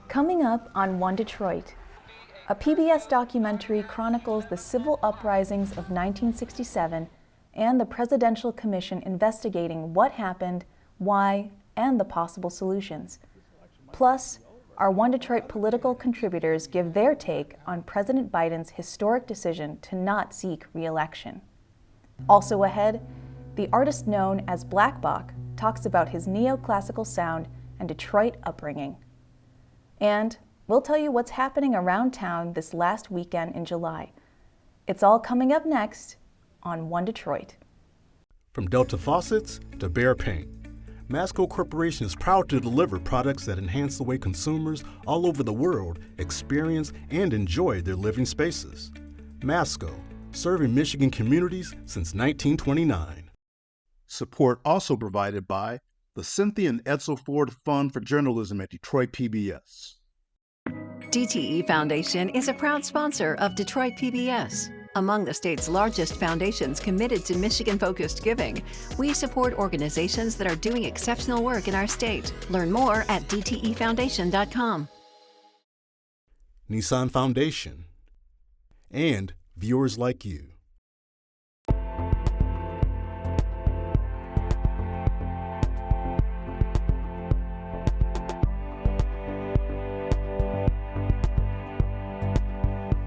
Coming up on One Detroit, a PBS documentary chronicles the civil uprisings of 1967 and the Presidential Commission investigating what happened, why, and the possible solutions. Plus, our One Detroit political contributors give their take on President Biden's historic decision to not seek re-election. Also ahead, the artist known as BLKBOK talks about his neoclassical sound and Detroit upbringing. And we'll tell you what's happening around town this last weekend in July. It's all coming up next on One Detroit. From Delta faucets to Behr paint, Masco Corporation is proud to deliver products that enhance the way consumers all over the world experience and enjoy their living spaces. Masco, serving Michigan communities since 1929. Support also provided by the Cynthia and Edsel Ford Fund for Journalism at Detroit PBS. DTE Foundation is a proud sponsor of Detroit PBS. Among the state's largest foundations committed to Michigan-focused giving, we support organizations that are doing exceptional work in our state. Learn more at dtefoundation.com. Nissan Foundation, and viewers like you.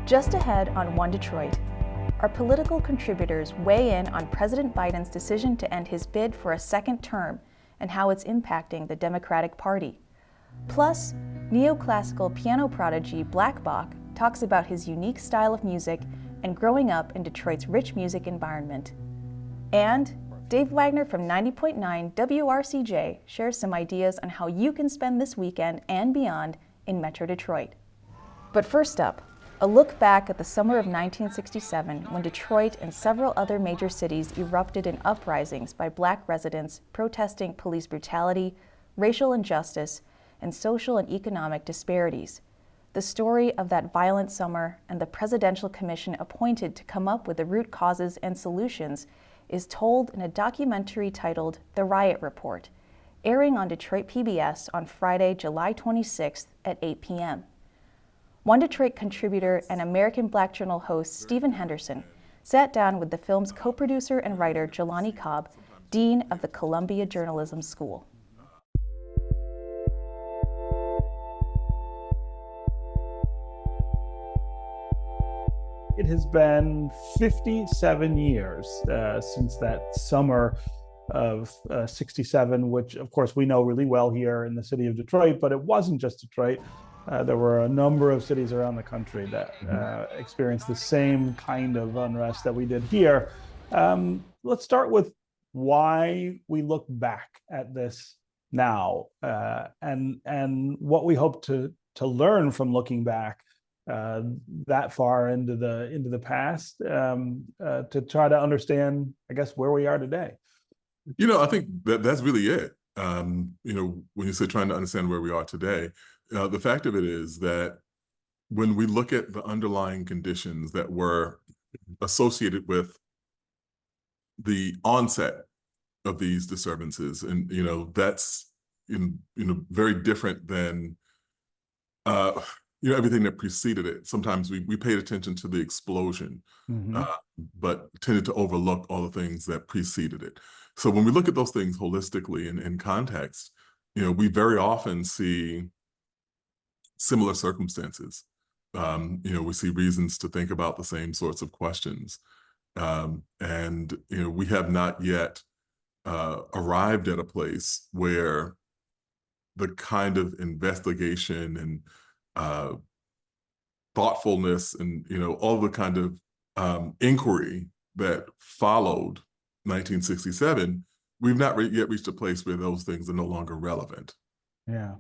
Just ahead on One Detroit, our political contributors weigh in on President Biden's decision to end his bid for a second term and how it's impacting the Democratic Party. Plus, neoclassical piano prodigy BLKBOK talks about his unique style of music and growing up in Detroit's rich music environment. And Dave Wagner from 90.9 WRCJ shares some ideas on how you can spend this weekend and beyond in Metro Detroit. But first up, a look back at the summer of 1967 when Detroit and several other major cities erupted in uprisings by Black residents protesting police brutality, racial injustice, and social and economic disparities. The story of that violent summer and the Presidential Commission appointed to come up with the root causes and solutions is told in a documentary titled The Riot Report, airing on Detroit PBS on Friday, July 26th at 8 p.m. One Detroit contributor and American Black Journal host Stephen Henderson sat down with the film's co-producer and writer Jelani Cobb, Dean of the Columbia Journalism School. It has been 57 years since that summer of 67, which of course we know really well here in the city of Detroit, but it wasn't just Detroit. There were a number of cities around the country that experienced the same kind of unrest that we did here. Let's start with why we look back at this now and what we hope to learn from looking back that far into the past to try to understand, I guess, where we are today. I think that's really it. When you say trying to understand where we are today, the fact of it is that when we look at the underlying conditions that were associated with the onset of these disturbances, and that's very different than everything that preceded it. Sometimes we paid attention to the explosion, but tended to overlook all the things that preceded it. So when we look at those things holistically and in context, we very often see similar circumstances. We see reasons to think about the same sorts of questions. And we have not yet arrived at a place where the kind of investigation and thoughtfulness and all the kind of inquiry that followed 1967, we've not yet reached a place where those things are no longer relevant. Yeah.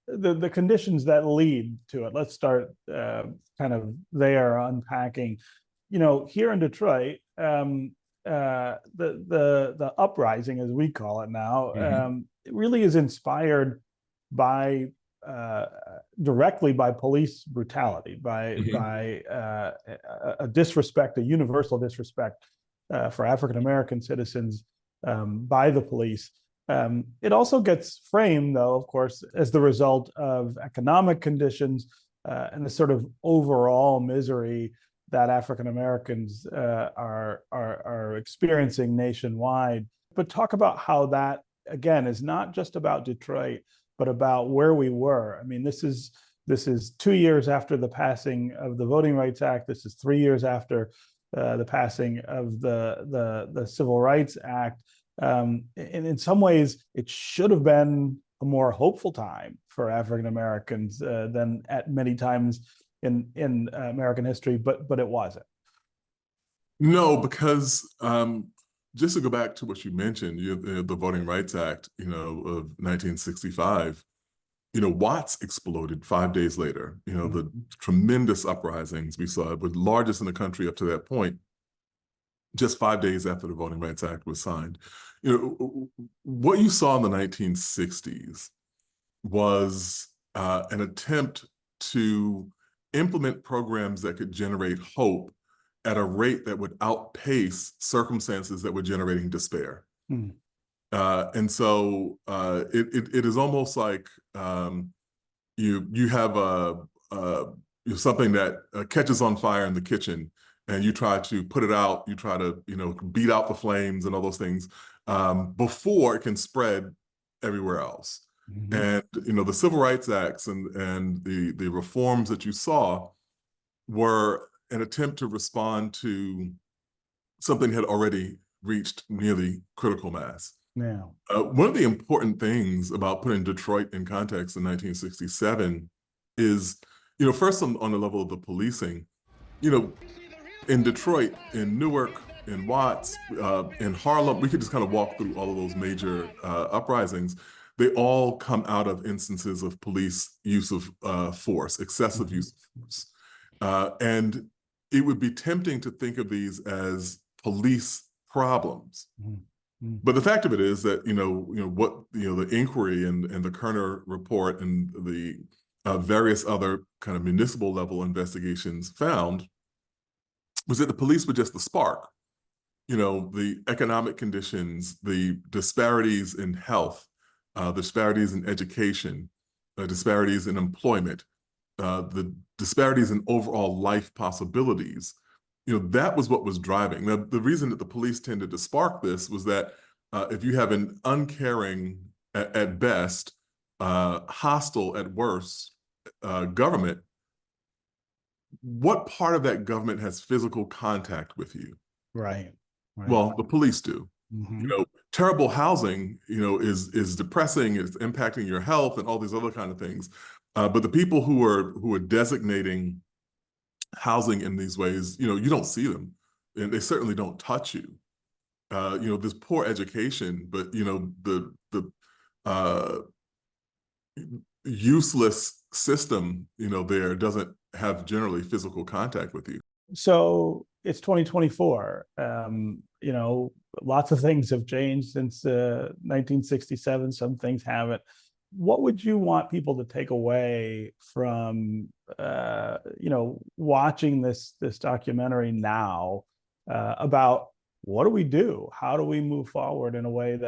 The conditions that lead to it. Let's start kind of there, unpacking. Here in Detroit, the uprising, as we call it now, it really is inspired by directly by police brutality, by a disrespect, a universal disrespect for African American citizens by the police. It also gets framed, though, of course, as the result of economic conditions and the sort of overall misery that African Americans are experiencing nationwide. But talk about how that, again, is not just about Detroit, but about where we were. I mean, this is 2 years after the passing of the Voting Rights Act. This is 3 years after the passing of the Civil Rights Act. And in some ways, it should have been a more hopeful time for African Americans than at many times in American history, but it wasn't. No, because just to go back to what you mentioned, the Voting Rights Act, of 1965, Watts exploded 5 days later. The tremendous uprisings we saw were the largest in the country up to that point, just 5 days after the Voting Rights Act was signed. What you saw in the 1960s was an attempt to implement programs that could generate hope at a rate that would outpace circumstances that were generating despair. And so it is almost like you have something that catches on fire in the kitchen, and you try to put it out, you try to beat out the flames and all those things before it can spread everywhere else. And the Civil Rights Acts and the reforms that you saw were an attempt to respond to something that had already reached nearly critical mass. Yeah. One of the important things about putting Detroit in context in 1967 is, first on the level of the policing, in Detroit, in Newark, in Watts, in Harlem, we could just kind of walk through all of those major uprisings. They all come out of instances of police use of force, excessive use of force. And it would be tempting to think of these as police problems. But the fact of it is that, what the inquiry and the Kerner report and the various other kind of municipal level investigations found was that the police were just the spark. The economic conditions, the disparities in health, disparities in education, disparities in employment, the disparities in overall life possibilities, that was what was driving. Now, the reason that the police tended to spark this was that if you have an uncaring, at best, hostile at worst, government, what part of that government has physical contact with you? Right. Well, the police do. Terrible housing, is depressing, it's impacting your health and all these other kind of things. But the people who are designating housing in these ways, you don't see them, and they certainly don't touch you. There's poor education, but the useless system, there doesn't have generally physical contact with you. So it's 2024. Lots of things have changed since 1967. Some things haven't. What would you want people to take away from, watching this documentary now about what do we do? How do we move forward in a way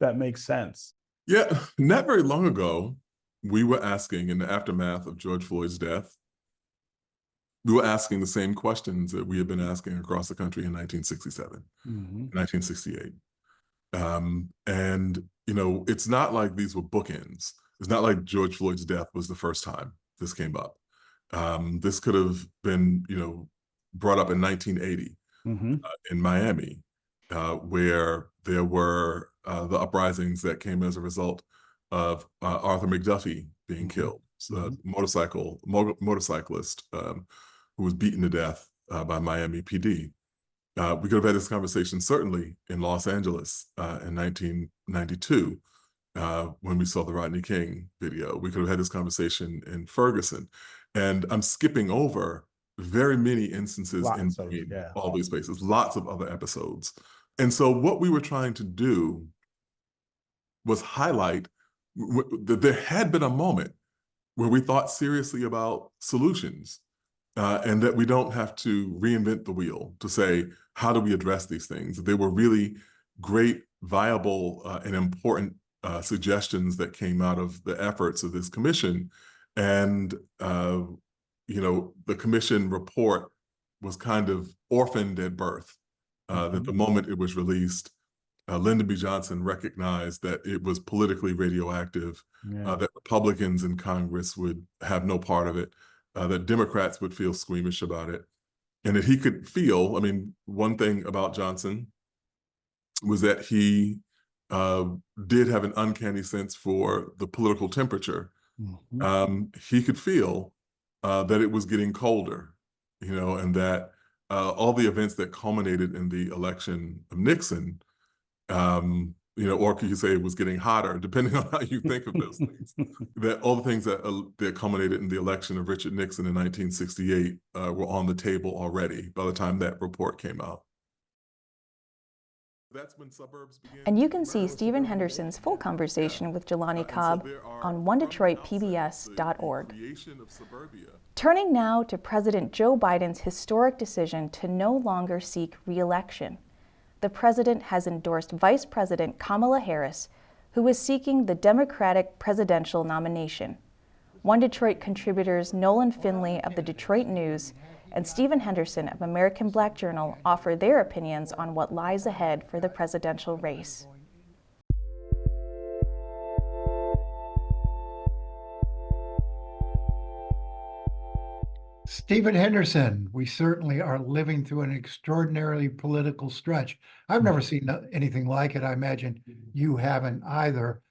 that makes sense? Yeah, not very long ago, we were asking, in the aftermath of George Floyd's death, we were asking the same questions that we had been asking across the country in 1967, 1968. And, it's not like these were bookends. It's not like George Floyd's death was the first time this came up. This could have been, brought up in 1980 in Miami, where there were the uprisings that came as a result of Arthur McDuffie being killed, a motorcyclist who was beaten to death by Miami PD. We could have had this conversation certainly in Los Angeles in 1992 when we saw the Rodney King video. We could have had this conversation in Ferguson. And I'm skipping over very many instances all these places, lots of other episodes. And so what we were trying to do was highlight that there had been a moment where we thought seriously about solutions and that we don't have to reinvent the wheel to say, how do we address these things? There were really great viable and important suggestions that came out of the efforts of this commission. And, the commission report was kind of orphaned at birth, that the moment it was released, Lyndon B. Johnson recognized that it was politically radioactive, that Republicans in Congress would have no part of it, that Democrats would feel squeamish about it, and that he could feel, one thing about Johnson was that he did have an uncanny sense for the political temperature. He could feel that it was getting colder, and that all the events that culminated in the election of Nixon, or could you say it was getting hotter, depending on how you think of those things, that all the things that culminated in the election of Richard Nixon in 1968 were on the table already by the time that report came out. That's when suburbs began. And you can see Stephen Henderson's full conversation with Jelani Cobb on onedetroitpbs.org. Turning now to President Joe Biden's historic decision to no longer seek re-election. The president has endorsed Vice President Kamala Harris, who is seeking the Democratic presidential nomination. One Detroit contributors Nolan Finley of the Detroit News and Stephen Henderson of American Black Journal offer their opinions on what lies ahead for the presidential race. Stephen Henderson, we certainly are living through an extraordinarily political stretch. I've never seen anything like it. I imagine you haven't either.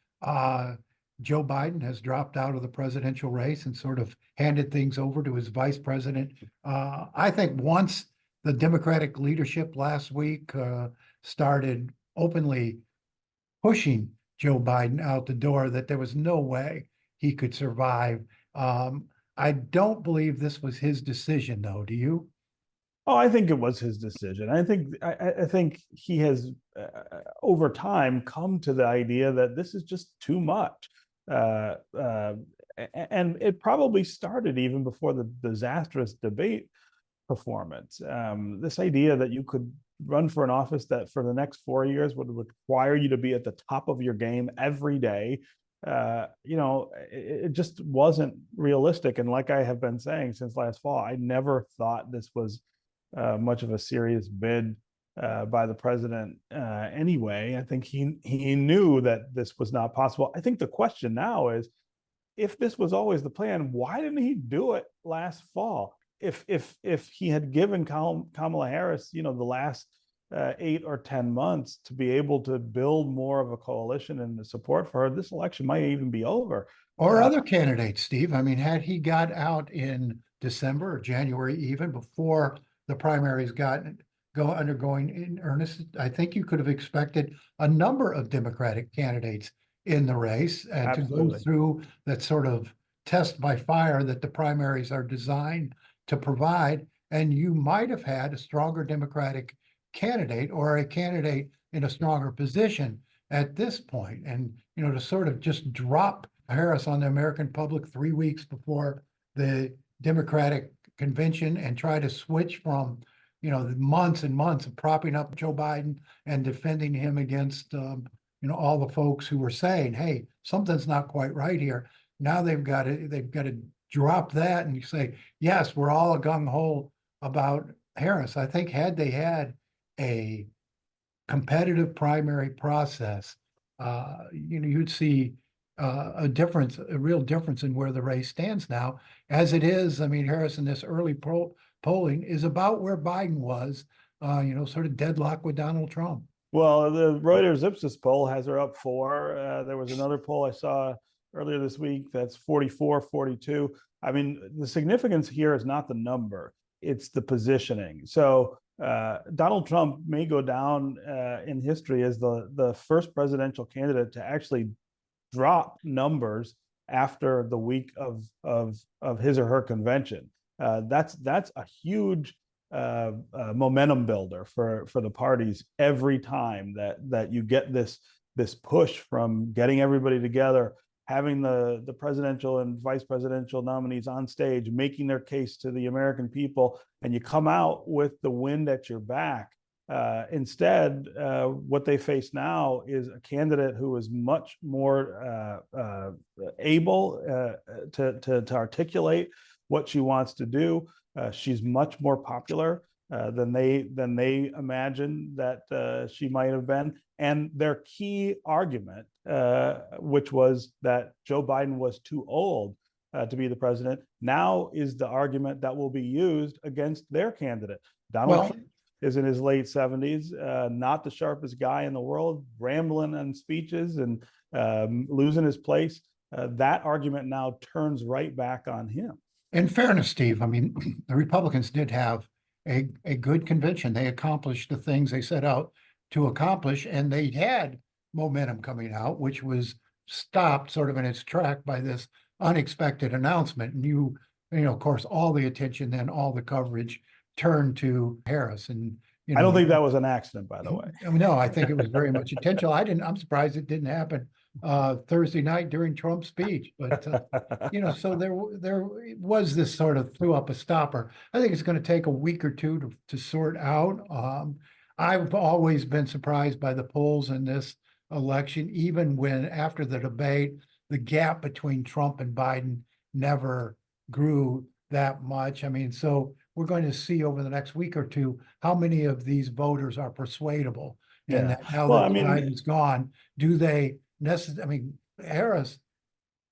Joe Biden has dropped out of the presidential race and sort of handed things over to his vice president. I think once the Democratic leadership last week started openly pushing Joe Biden out the door, that there was no way he could survive. I don't believe this was his decision, though. Do you? Oh, I think it was his decision. I think he has, over time, come to the idea that this is just too much. And it probably started even before the disastrous debate performance. This idea that you could run for an office that for the next 4 years would require you to be at the top of your game every day. It just wasn't realistic. And like I have been saying since last fall, I never thought this was much of a serious bid by the president anyway. I think he knew that this was not possible. I think the question now is, if this was always the plan, why didn't he do it last fall? If he had given Kamala Harris, the last 8 or 10 months to be able to build more of a coalition and the support for her, this election might even be over. Or other candidates, Steve. Had he got out in December or January, even before the primaries undergoing in earnest, I think you could have expected a number of Democratic candidates in the race and to go through that sort of test by fire that the primaries are designed to provide. And you might have had a stronger Democratic candidate or a candidate in a stronger position at this point. And, to sort of just drop Harris on the American public 3 weeks before the Democratic convention and try to switch from, the months and months of propping up Joe Biden and defending him against, all the folks who were saying, hey, something's not quite right here. Now they've got to drop that and you say, yes, we're all gung-ho about Harris. I think had they had a competitive primary process, you'd see a real difference in where the race stands now. As it is, Harris in this early polling is about where Biden was, sort of deadlocked with Donald Trump. Well, the Reuters Ipsos poll has her up 4. There was another poll I saw earlier this week that's 44-42. The significance here is not the number, it's the positioning. So Donald Trump may go down in history as the first presidential candidate to actually drop numbers after the week of his or her convention. That's a huge momentum builder for the parties every time that you get this push from getting everybody together, having the presidential and vice presidential nominees on stage, making their case to the American people, and you come out with the wind at your back. Instead, what they face now is a candidate who is much more able to articulate what she wants to do. She's much more popular than they imagined that she might have been. And their key argument, which was that Joe Biden was too old to be the president, now is the argument that will be used against their candidate. Donald Trump is in his late 70s, not the sharpest guy in the world, rambling on speeches and losing his place. That argument now turns right back on him. In fairness, Steve, I mean, the Republicans did have a good convention. They accomplished the things they set out to accomplish, and they had momentum coming out, which was stopped sort of in its track by this unexpected announcement. And you know, of course, all the attention, then all the coverage turned to Harris. And you know, I don't think that was an accident, by the way. No, I think it was very much intentional. I'm surprised it didn't happen Thursday night during Trump's speech. But you know, so there was this sort of threw up a stopper. I think it's going to take a week or two to sort out. I've always been surprised by the polls in this election, even when after the debate, the gap between Trump and Biden never grew that much. I mean, so we're going to see over the next week or two how many of these voters are persuadable. Yeah. And that now that Biden's gone, do they necessarily? I mean, Harris,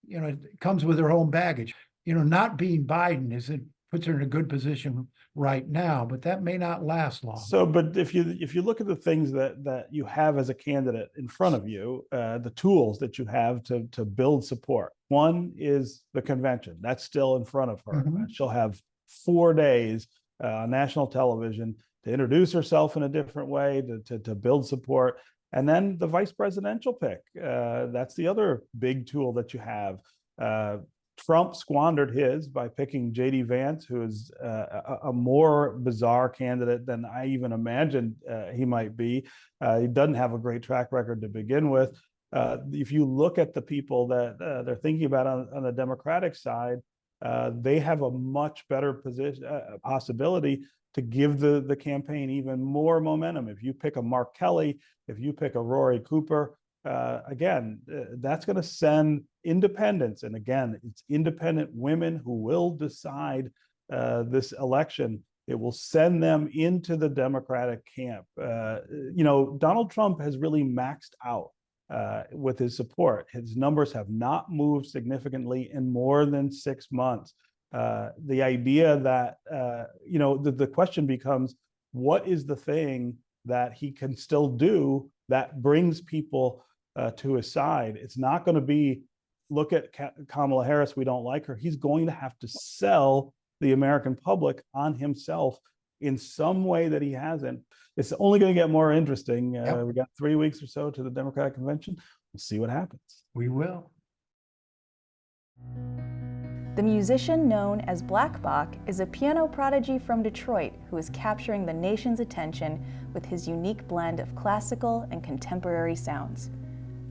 you know, comes with her own baggage. You know, not being Biden puts her in a good position right now, but that may not last long. So, but if you look at the things that you have as a candidate in front of you, the tools that you have to build support. One is the convention. That's still in front of her. Mhm. She'll have 4 days on national television to introduce herself in a different way, to build support. And then the vice presidential pick. That's the other big tool that you have. Trump squandered his by picking J.D. Vance, who is a more bizarre candidate than I even imagined he might be. He doesn't have a great track record to begin with. If you look at the people that they're thinking about on the Democratic side, they have a much better position, possibility to give the campaign even more momentum. If you pick a Mark Kelly, if you pick a Rory Cooper, again, that's going to send independents, and again, it's independent women who will decide this election. It will send them into the Democratic camp. You know, Donald Trump has really maxed out with his support. His numbers have not moved significantly in more than 6 months. The idea that, you know, the question becomes, what is the thing that he can still do that brings people to his side? It's not going to be, look at Kamala Harris, we don't like her. He's going to have to sell the American public on himself in some way that he hasn't. It's only going to get more interesting. We got 3 weeks or so to the Democratic convention. We'll see what happens. We will. The musician known as BLKBOK is a piano prodigy from Detroit who is capturing the nation's attention with his unique blend of classical and contemporary sounds.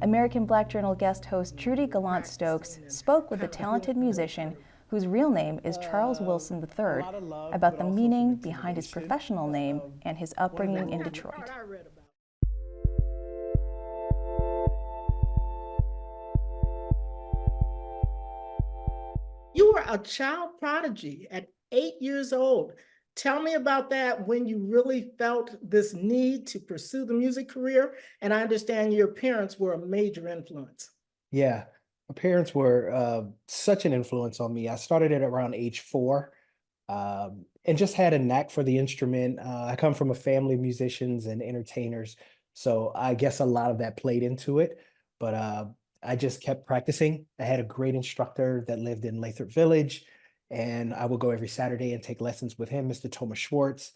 American Black Journal guest host Trudy Gallant-Stokes spoke with the talented musician, whose real name is Charles Wilson III, about the meaning behind his professional name and his upbringing in Detroit. You were a child prodigy at 8 years old. Tell me about that, when you really felt this need to pursue the music career. And I understand your parents were a major influence. Yeah, my parents were such an influence on me. I started at around age 4 and just had a knack for the instrument. I come from a family of musicians and entertainers, so I guess a lot of that played into it. But I just kept practicing. I had a great instructor that lived in Lathrop Village, and I would go every Saturday and take lessons with him, Mr. Thomas Schwartz.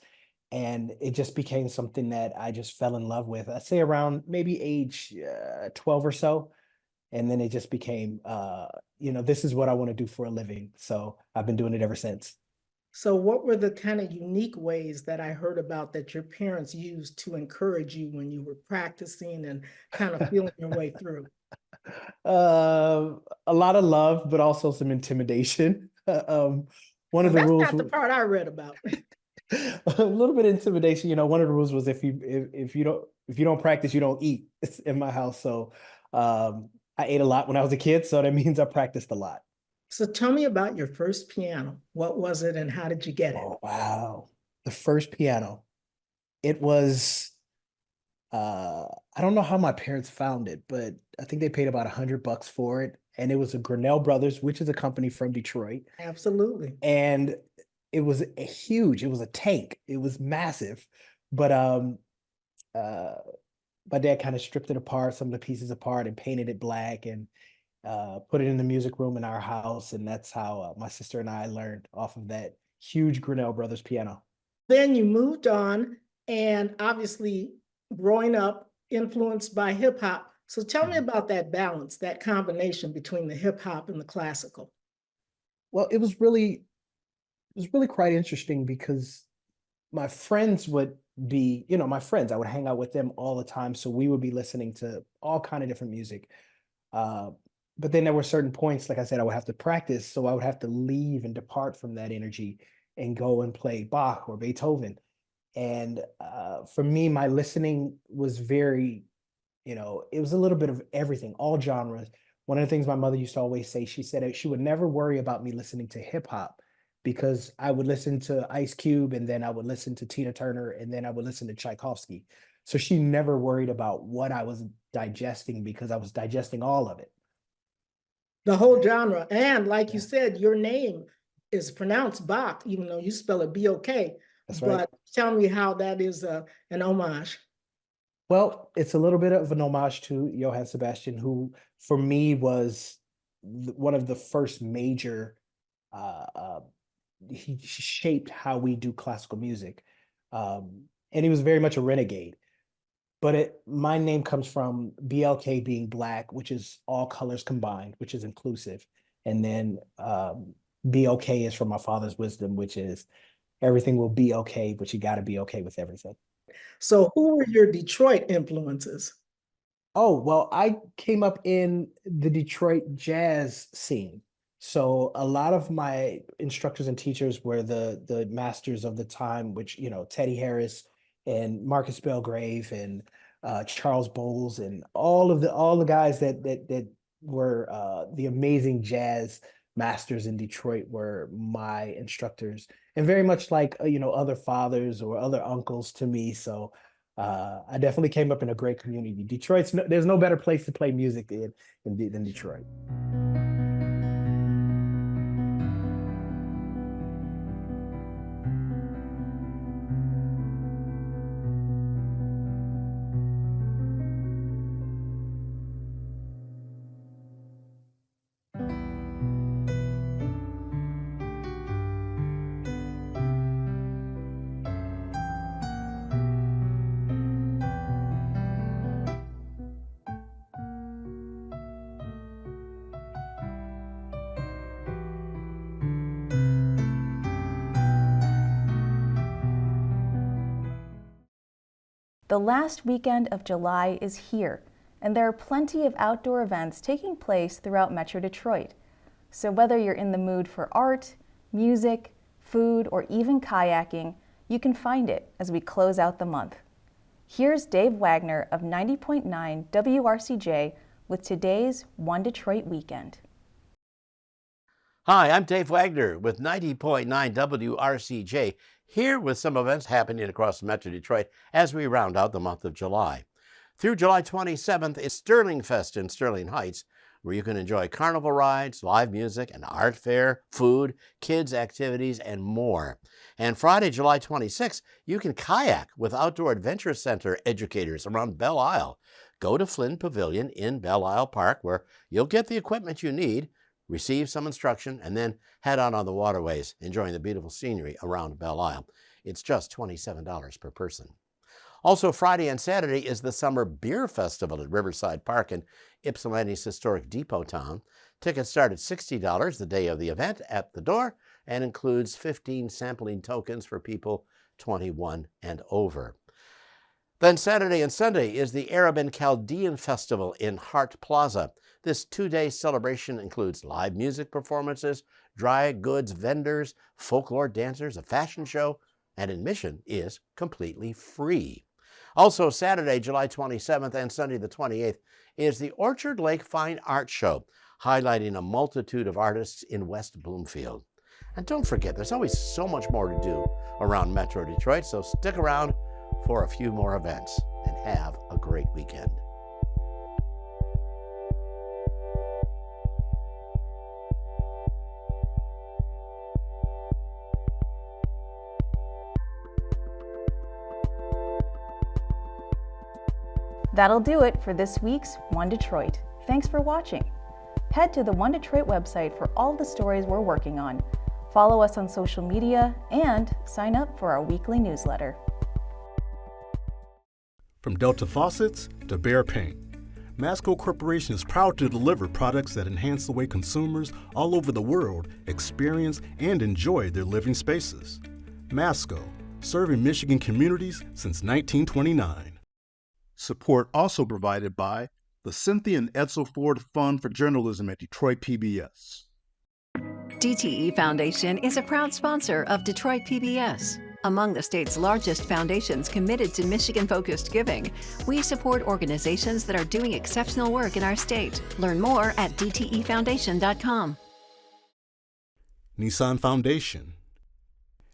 And it just became something that I just fell in love with. I'd say around maybe age 12 or so. And then it just became, you know, this is what I want to do for a living. So I've been doing it ever since. So what were the kind of unique ways that I heard about that your parents used to encourage you when you were practicing and kind of feeling your way through? A lot of love, but also some intimidation. One of the rules. That's not the part I read about. A little bit of intimidation. One of the rules was if you don't practice, you don't eat in my house. So I ate a lot when I was a kid, so that means I practiced a lot. So tell me about your first piano. What was it and how did you get it? Oh, wow. The first piano. It was I don't know how my parents found it, but I think they paid about $100 for it. And it was a Grinnell Brothers, which is a company from Detroit. Absolutely. And it was huge. It was a tank. It was massive. But my dad kind of stripped it apart, some of the pieces apart, and painted it black and put it in the music room in our house. And that's how my sister and I learned off of that huge Grinnell Brothers piano. Then you moved on, and obviously growing up influenced by hip hop. So tell me about that balance, that combination between the hip hop and the classical. Well, it was really quite interesting because my friends would be, my friends, I would hang out with them all the time. So we would be listening to all kind of different music. But then there were certain points, like I said, I would have to practice. So I would have to leave and depart from that energy and go and play Bach or Beethoven. And for me, my listening was very, it was a little bit of everything, all genres. One of the things my mother used to always say, she said she would never worry about me listening to hip hop because I would listen to Ice Cube and then I would listen to Tina Turner and then I would listen to Tchaikovsky. So she never worried about what I was digesting because I was digesting all of it. The whole genre. And like you said, your name is pronounced Bach, even though you spell it B-O-K. That's right. But tell me how that is an homage. Well, it's a little bit of an homage to Johann Sebastian, who for me was one of the first major, he shaped how we do classical music. And he was very much a renegade. But my name comes from BLK being black, which is all colors combined, which is inclusive. And then BOK is from my father's wisdom, which is everything will be okay, but you got to be okay with everything. So who were your Detroit influences? Oh, well, I came up in the Detroit jazz scene. So a lot of my instructors and teachers were the masters of the time, which, Teddy Harris and Marcus Belgrave and Charles Bowles and all the guys that were the amazing jazz masters in Detroit were my instructors, and very much like other fathers or other uncles to me. So I definitely came up in a great community. There's no better place to play music than Detroit. The last weekend of July is here, and there are plenty of outdoor events taking place throughout Metro Detroit. So whether you're in the mood for art, music, food, or even kayaking, you can find it as we close out the month. Here's Dave Wagner of 90.9 WRCJ with today's One Detroit Weekend. Hi, I'm Dave Wagner with 90.9 WRCJ, here with some events happening across Metro Detroit as we round out the month of July. Through July 27th is Sterling Fest in Sterling Heights, where you can enjoy carnival rides, live music, an art fair, food, kids' activities, and more. And Friday, July 26th, you can kayak with Outdoor Adventure Center educators around Belle Isle. Go to Flynn Pavilion in Belle Isle Park, where you'll get the equipment you need, receive some instruction, and then head out on the waterways, enjoying the beautiful scenery around Belle Isle. It's just $27 per person. Also, Friday and Saturday is the Summer Beer Festival at Riverside Park in Ypsilanti's historic Depot Town. Tickets start at $60 the day of the event at the door and includes 15 sampling tokens for people 21 and over. Then Saturday and Sunday is the Arab and Chaldean Festival in Hart Plaza. This two-day celebration includes live music performances, dry goods vendors, folklore dancers, a fashion show, and admission is completely free. Also, Saturday, July 27th and Sunday the 28th is the Orchard Lake Fine Art Show, highlighting a multitude of artists in West Bloomfield. And don't forget, there's always so much more to do around Metro Detroit, so stick around for a few more events and have a great weekend. That'll do it for this week's One Detroit. Thanks for watching. Head to the One Detroit website for all the stories we're working on. Follow us on social media and sign up for our weekly newsletter. From Delta Faucets to Behr Paint, Masco Corporation is proud to deliver products that enhance the way consumers all over the world experience and enjoy their living spaces. Masco, serving Michigan communities since 1929. Support also provided by the Cynthia and Edsel Ford Fund for Journalism at Detroit PBS. DTE Foundation is a proud sponsor of Detroit PBS. Among the state's largest foundations committed to Michigan-focused giving, we support organizations that are doing exceptional work in our state. Learn more at dtefoundation.com. Nissan Foundation,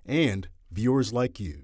and viewers like you.